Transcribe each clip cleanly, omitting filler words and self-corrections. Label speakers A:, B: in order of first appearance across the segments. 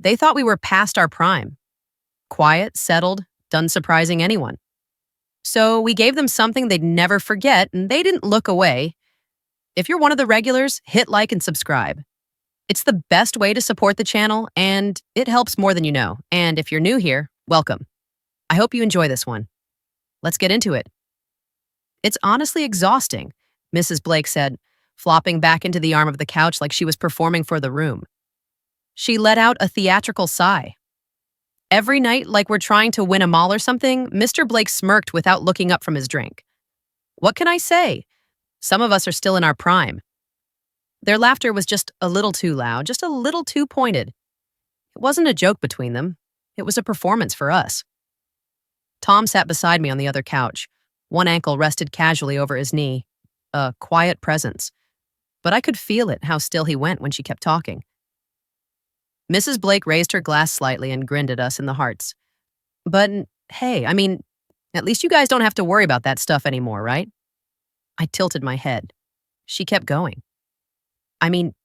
A: They thought we were past our prime. Quiet, settled, done surprising anyone. So we gave them something they'd never forget, and they didn't look away. If you're one of the regulars, hit like and subscribe. It's the best way to support the channel, and it helps more than you know. And if you're new here, welcome. I hope you enjoy this one. Let's get into it. It's honestly exhausting, Mrs. Blake said, flopping back into the arm of the couch like she was performing for the room. She let out a theatrical sigh. Every night, like we're trying to win a mall or something, Mr. Blake smirked without looking up from his drink. What can I say? Some of us are still in our prime. Their laughter was just a little too loud, just a little too pointed. It wasn't a joke between them. It was a performance for us. Tom sat beside me on the other couch. One ankle rested casually over his knee. A quiet presence. But I could feel it, how still he went when she kept talking. Mrs. Blake raised her glass slightly and grinned at us in the hearts. But, hey, at least you guys don't have to worry about that stuff anymore, right? I tilted my head. She kept going.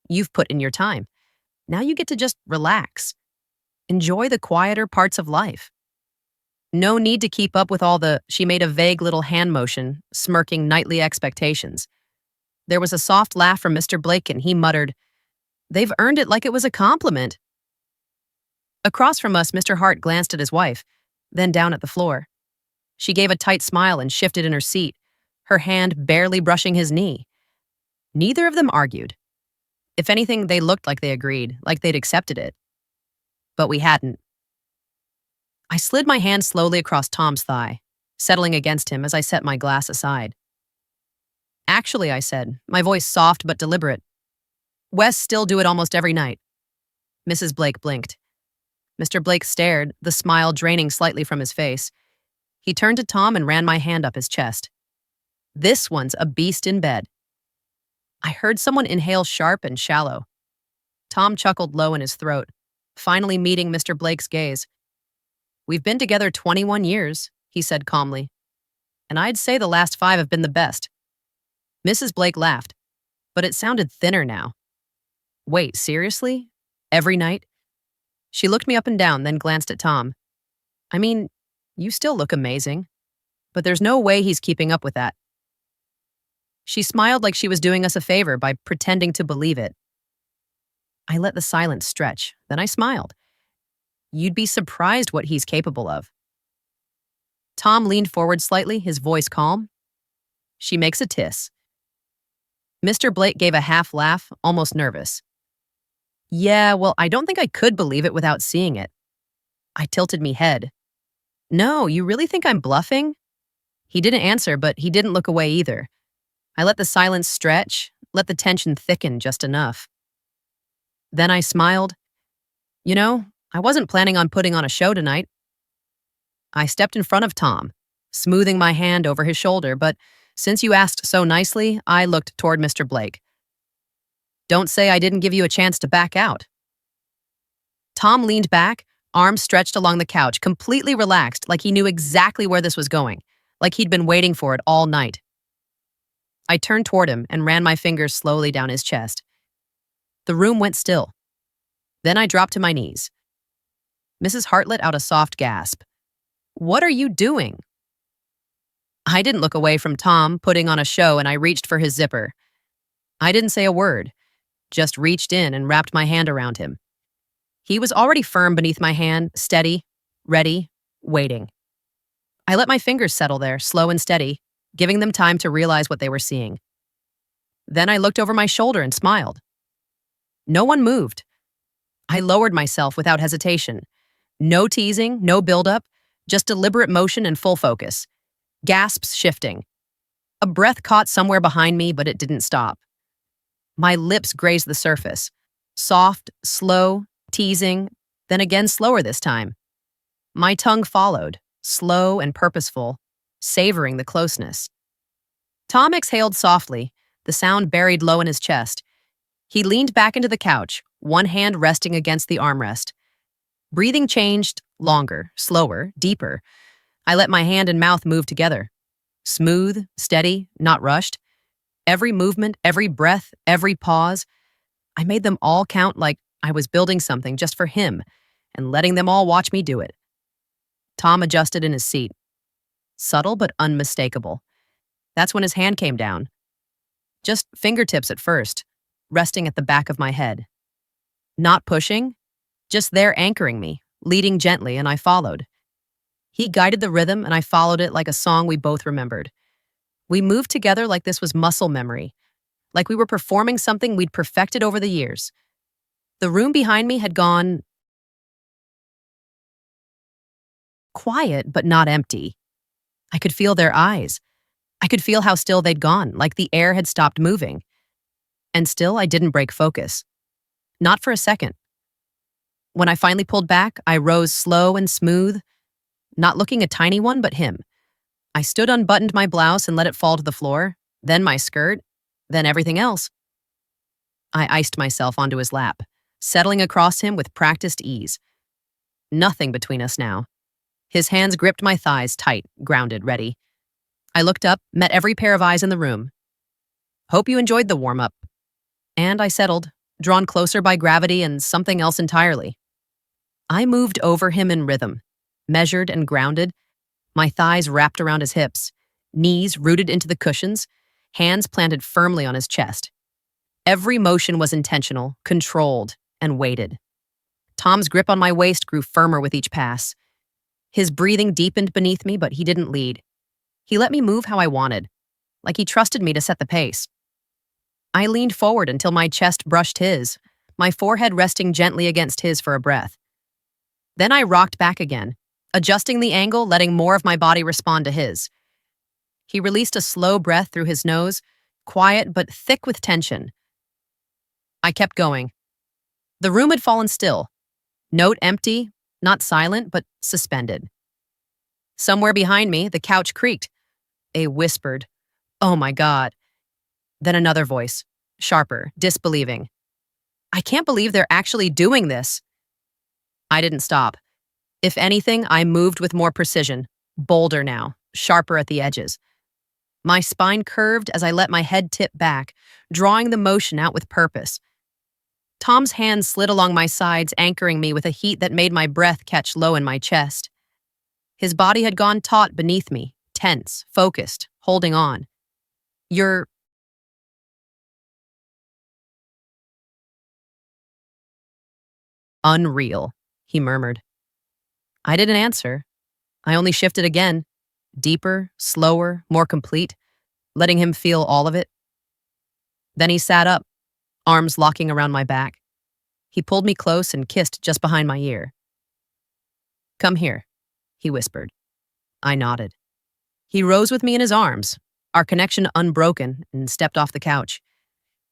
A: You've put in your time. Now you get to just relax. Enjoy the quieter parts of life. No need to keep up with she made a vague little hand motion, smirking nightly expectations. There was a soft laugh from Mr. Blake and he muttered, "They've earned it like it was a compliment." Across from us, Mr. Hart glanced at his wife, then down at the floor. She gave a tight smile and shifted in her seat, her hand barely brushing his knee. Neither of them argued. If anything, they looked like they agreed, like they'd accepted it. But we hadn't. I slid my hand slowly across Tom's thigh, settling against him as I set my glass aside. Actually, I said, my voice soft but deliberate. Wes still do it almost every night. Mrs. Blake blinked. Mr. Blake stared, the smile draining slightly from his face. He turned to Tom and ran my hand up his chest. This one's a beast in bed. I heard someone inhale sharp and shallow. Tom chuckled low in his throat, finally meeting Mr. Blake's gaze. We've been together 21 years, he said calmly. And I'd say the last 5 have been the best. Mrs. Blake laughed, but it sounded thinner now. Wait, seriously? Every night? She looked me up and down, then glanced at Tom. You still look amazing, but there's no way he's keeping up with that. She smiled like she was doing us a favor by pretending to believe it. I let the silence stretch, then I smiled. You'd be surprised what he's capable of. Tom leaned forward slightly, his voice calm. She makes a tiss. Mr. Blake gave a half laugh, almost nervous. Yeah, well, I don't think I could believe it without seeing it. I tilted me head. No, you really think I'm bluffing? He didn't answer, but he didn't look away either. I let the silence stretch, let the tension thicken just enough. Then I smiled. I wasn't planning on putting on a show tonight. I stepped in front of Tom, smoothing my hand over his shoulder, but since you asked so nicely, I looked toward Mr. Blake. Don't say I didn't give you a chance to back out. Tom leaned back, arms stretched along the couch, completely relaxed, like he knew exactly where this was going, like he'd been waiting for it all night. I turned toward him and ran my fingers slowly down his chest. The room went still. Then I dropped to my knees. Mrs. Hart let out a soft gasp. What are you doing? I didn't look away from Tom putting on a show, and I reached for his zipper. I didn't say a word, just reached in and wrapped my hand around him. He was already firm beneath my hand, steady, ready, waiting. I let my fingers settle there, slow and steady, giving them time to realize what they were seeing. Then I looked over my shoulder and smiled. No one moved. I lowered myself without hesitation. No teasing, no buildup, just deliberate motion and full focus. Gasps shifting. A breath caught somewhere behind me, but it didn't stop. My lips grazed the surface. Soft, slow, teasing, then again slower this time. My tongue followed, slow and purposeful, savoring the closeness. Tom exhaled softly, the sound buried low in his chest. He leaned back into the couch, one hand resting against the armrest. Breathing changed, longer, slower, deeper. I let my hand and mouth move together. Smooth, steady, not rushed. Every movement, every breath, every pause. I made them all count like I was building something just for him, and letting them all watch me do it. Tom adjusted in his seat. Subtle but unmistakable. That's when his hand came down. Just fingertips at first, resting at the back of my head. Not pushing, just there anchoring me, leading gently, and I followed. He guided the rhythm, and I followed it like a song we both remembered. We moved together like this was muscle memory, like we were performing something we'd perfected over the years. The room behind me had gone quiet, but not empty. I could feel their eyes. I could feel how still they'd gone, like the air had stopped moving. And still, I didn't break focus. Not for a second. When I finally pulled back, I rose slow and smooth, not looking a tiny one, but him. I stood, unbuttoned my blouse and let it fall to the floor, then my skirt, then everything else. I iced myself onto his lap, settling across him with practiced ease. Nothing between us now. His hands gripped my thighs tight, grounded, ready. I looked up, met every pair of eyes in the room. Hope you enjoyed the warm-up. And I settled, drawn closer by gravity and something else entirely. I moved over him in rhythm, measured and grounded, my thighs wrapped around his hips, knees rooted into the cushions, hands planted firmly on his chest. Every motion was intentional, controlled, and weighted. Tom's grip on my waist grew firmer with each pass. His breathing deepened beneath me, but he didn't lead. He let me move how I wanted, like he trusted me to set the pace. I leaned forward until my chest brushed his, my forehead resting gently against his for a breath. Then I rocked back again, adjusting the angle, letting more of my body respond to his. He released a slow breath through his nose, quiet but thick with tension. I kept going. The room had fallen still. Note empty, not silent, but suspended. Somewhere behind me, the couch creaked. A whispered, "Oh my God." Then another voice, sharper, disbelieving. "I can't believe they're actually doing this." I didn't stop. If anything, I moved with more precision, bolder now, sharper at the edges. My spine curved as I let my head tip back, drawing the motion out with purpose. Tom's hands slid along my sides, anchoring me with a heat that made my breath catch low in my chest. His body had gone taut beneath me, tense, focused, holding on. "You're..." "Unreal," he murmured. I didn't answer. I only shifted again, deeper, slower, more complete, letting him feel all of it. Then he sat up, arms locking around my back. He pulled me close and kissed just behind my ear. "Come here," he whispered. I nodded. He rose with me in his arms, our connection unbroken, and stepped off the couch.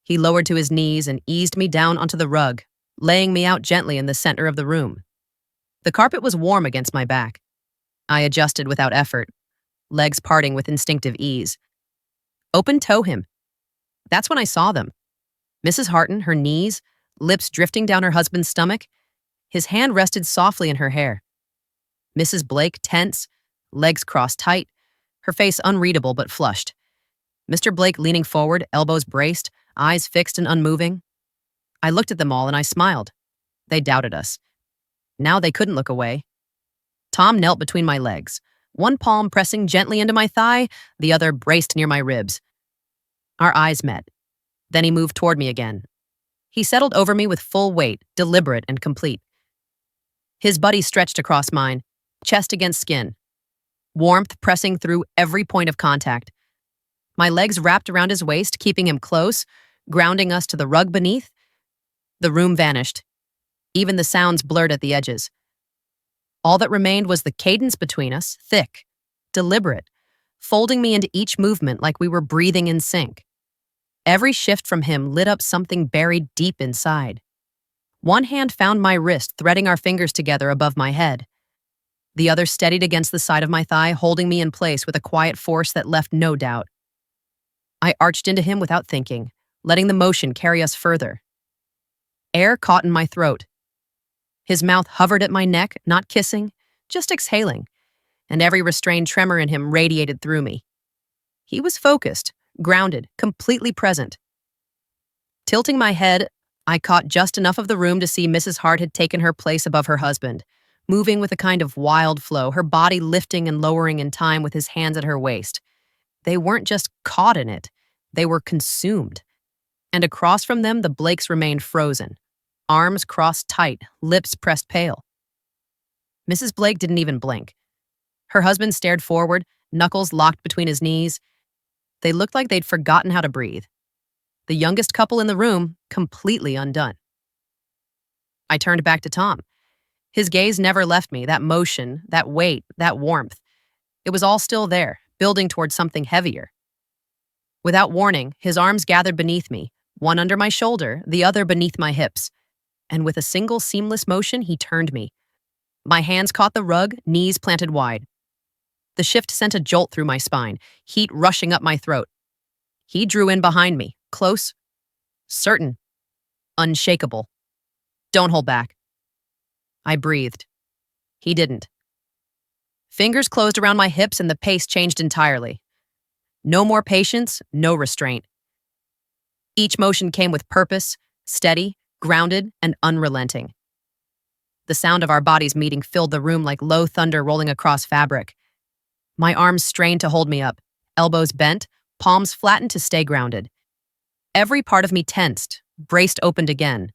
A: He lowered to his knees and eased me down onto the rug, laying me out gently in the center of the room. The carpet was warm against my back. I adjusted without effort, legs parting with instinctive ease. Open-toe him. That's when I saw them. Mrs. Harton, her knees, lips drifting down her husband's stomach. His hand rested softly in her hair. Mrs. Blake, tense, legs crossed tight, her face unreadable but flushed. Mr. Blake leaning forward, elbows braced, eyes fixed and unmoving. I looked at them all and I smiled. They doubted us. Now they couldn't look away. Tom knelt between my legs, one palm pressing gently into my thigh, the other braced near my ribs. Our eyes met. Then he moved toward me again. He settled over me with full weight, deliberate and complete. His body stretched across mine, chest against skin, warmth pressing through every point of contact. My legs wrapped around his waist, keeping him close, grounding us to the rug beneath. The room vanished. Even the sounds blurred at the edges. All that remained was the cadence between us, thick, deliberate, folding me into each movement like we were breathing in sync. Every shift from him lit up something buried deep inside. One hand found my wrist, threading our fingers together above my head. The other steadied against the side of my thigh, holding me in place with a quiet force that left no doubt. I arched into him without thinking, letting the motion carry us further. Air caught in my throat. His mouth hovered at my neck, not kissing, just exhaling, and every restrained tremor in him radiated through me. He was focused, grounded, completely present. Tilting my head, I caught just enough of the room to see Mrs. Hart had taken her place above her husband, moving with a kind of wild flow, her body lifting and lowering in time with his hands at her waist. They weren't just caught in it, they were consumed. And across from them, the Blakes remained frozen, arms crossed tight, lips pressed pale. Mrs. Blake didn't even blink. Her husband stared forward, knuckles locked between his knees. They looked like they'd forgotten how to breathe. The youngest couple in the room, completely undone. I turned back to Tom. His gaze never left me, that motion, that weight, that warmth. It was all still there, building towards something heavier. Without warning, his arms gathered beneath me, one under my shoulder, the other beneath my hips. And with a single seamless motion, he turned me. My hands caught the rug, knees planted wide. The shift sent a jolt through my spine, heat rushing up my throat. He drew in behind me, close, certain, unshakable. Don't hold back. I breathed. He didn't. Fingers closed around my hips and the pace changed entirely. No more patience, no restraint. Each motion came with purpose, steady, grounded, and unrelenting. The sound of our bodies meeting filled the room like low thunder rolling across fabric. My arms strained to hold me up, elbows bent, palms flattened to stay grounded. Every part of me tensed, braced opened again.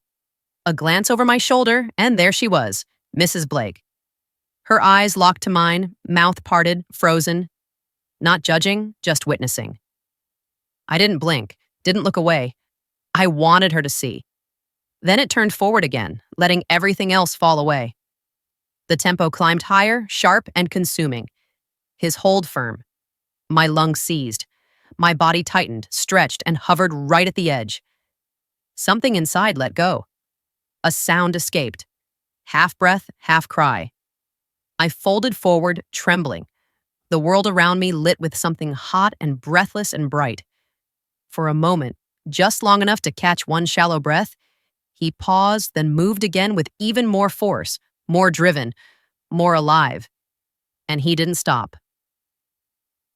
A: A glance over my shoulder, and there she was, Mrs. Blake. Her eyes locked to mine, mouth parted, frozen. Not judging, just witnessing. I didn't blink, didn't look away. I wanted her to see. Then it turned forward again, letting everything else fall away. The tempo climbed higher, sharp and consuming. His hold firm. My lungs seized. My body tightened, stretched, and hovered right at the edge. Something inside let go. A sound escaped. Half breath, half cry. I folded forward, trembling. The world around me lit with something hot and breathless and bright. For a moment, just long enough to catch one shallow breath, he paused, then moved again with even more force, more driven, more alive. And he didn't stop.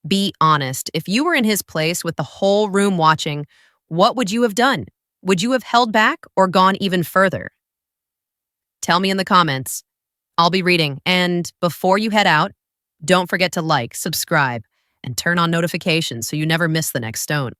A: Be honest, if you were in his place with the whole room watching, what would you have done? Would you have held back or gone even further? Tell me in the comments. I'll be reading. And before you head out, don't forget to like, subscribe, and turn on notifications so you never miss the next stone.